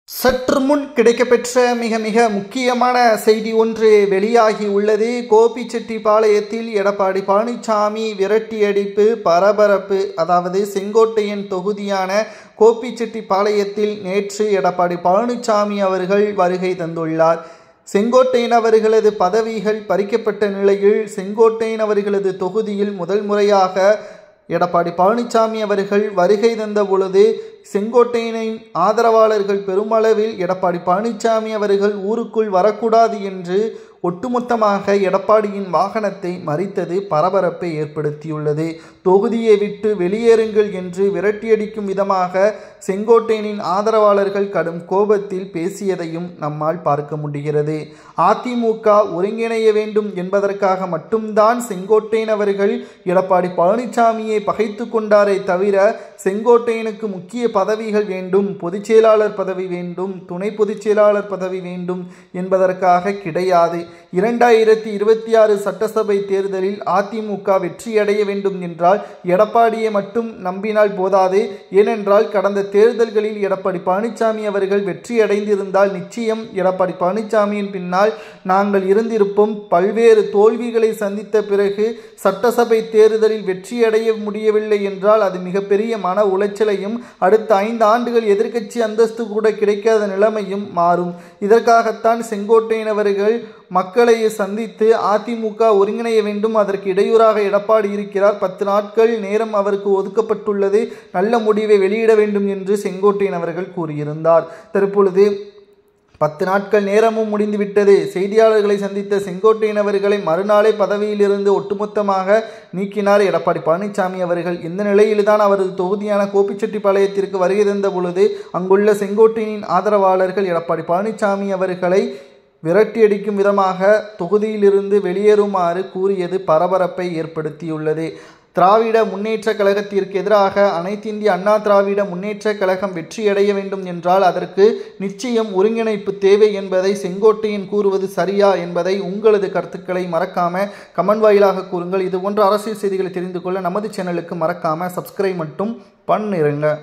சற்று முன் கிடைக்கப்பெற்ற மிக முக்கியமான செய்தி ஒன்று வெளியாகி உள்ளது. கோபிச்செட்டிப்பாளையத்தில் எடப்பாடி பழனிசாமி விரட்டியடிப்பு பரபரப்பு. அதாவது செங்கோட்டையன் தொகுதியான கோபிச்செட்டிப்பாளையத்தில் நேற்று எடப்பாடி பழனிசாமி அவர்கள் வருகை தந்துள்ளார். செங்கோட்டையன் அவர்களது பதவிகள் பறிக்கப்பட்ட நிலையில் செங்கோட்டையன் அவர்களது தொகுதியில் முதல் முறையாக எடப்பாடி பழனிசாமி அவர்கள் வருகை தந்த பொழுது செங்கோட்டையனின் ஆதரவாளர்கள் பெருமளவில் எடப்பாடி பழனிசாமி அவர்கள் ஊருக்குள் வரக்கூடாது என்று ஒட்டுமொத்தமாக எடப்பாடியின் வாகனத்தை மறித்தது பரபரப்பை ஏற்படுத்தியுள்ளது. தொகுதியை விட்டு வெளியேறுங்கள் என்று விரட்டியடிக்கும் விதமாக செங்கோட்டையனின் ஆதரவாளர்கள் கடும் கோபத்தில் பேசியதையும் நம்மால் பார்க்க முடிகிறது. அதிமுக ஒருங்கிணைய வேண்டும் என்பதற்காக மட்டும்தான் செங்கோட்டையன் அவர்கள் எடப்பாடி பழனிசாமியை பகைத்து கொண்டாரே தவிர செங்கோட்டையனுக்கு முக்கிய பதவிகள் வேண்டும், பொதுச் செயலாளர் பதவி வேண்டும், துணை பொதுச் செயலாளர் பதவி வேண்டும் என்பதற்காக கிடையாது. 2026 சட்டசபை தேர்தலில் அதிமுக வெற்றியடைய வேண்டும் என்றால் எடப்பாடியை மட்டும் நம்பினால் போதாது. ஏனென்றால் கடந்த தேர்தல்களில் எடப்பாடி பழனிசாமி அவர்கள் வெற்றியடைந்திருந்தால் நிச்சயம் எடப்பாடி பழனிசாமியின் பின்னால் நாங்கள் இருந்திருப்போம். பல்வேறு தோல்விகளை சந்தித்த பிறகு சட்டசபை தேர்தலில் வெற்றியடைய முடியவில்லை என்றால் அது மிகப்பெரிய மன உளைச்சலையும் அடுத்த 5 ஆண்டுகள் எதிர்க்கட்சி அந்தஸ்து கூட கிடைக்காத நிலைமையும் மாறும். இதற்காகத்தான் செங்கோட்டையன் அவர்கள் மக்களை சந்தித்து அதிமுக ஒருங்கிணைய வேண்டும், அதற்கு இடையூறாக எடப்பாடி இருக்கிறார், 10 நாட்கள் நேரம் அவருக்கு ஒதுக்கப்பட்டுள்ளது, நல்ல முடிவை வெளியிட வேண்டும் என்று செங்கோட்டையன் அவர்கள் கூறியிருந்தார். தற்பொழுது 10 நாட்கள் நேரமும் முடிந்துவிட்டது. செய்தியாளர்களை சந்தித்த செங்கோட்டையன் அவர்களை மறுநாளே பதவியிலிருந்து ஒட்டுமொத்தமாக நீக்கினார் எடப்பாடி பழனிசாமி அவர்கள். இந்த நிலையில்தான் அவரது தொகுதியான கோபிச்செட்டிப்பாளையத்திற்கு வருகை தந்த பொழுது அங்குள்ள செங்கோட்டையனின் ஆதரவாளர்கள் எடப்பாடி பழனிசாமி அவர்களை விரட்டியடிக்கும் விதமாக தொகுதியிலிருந்து வெளியேறுமாறு கூறியது பரபரப்பை ஏற்படுத்தியுள்ளது. திராவிட முன்னேற்ற கழகத்திற்கு எதிராக அனைத்து இந்திய அண்ணா திராவிட முன்னேற்ற கழகம் வெற்றியடைய வேண்டும் என்றால் அதற்கு நிச்சயம் ஒருங்கிணைப்பு தேவை என்பதை செங்கோட்டையன் கூறுவது சரியா என்பதை உங்களது கருத்துக்களை மறக்காம கமெண்ட் வாயிலாக கூறுங்கள். இது போன்ற அரசியல் செய்திகளை தெரிந்து கொள்ள நமது சேனலுக்கு மறக்காம சப்ஸ்கிரைப் மட்டும் பண்ணிருங்க.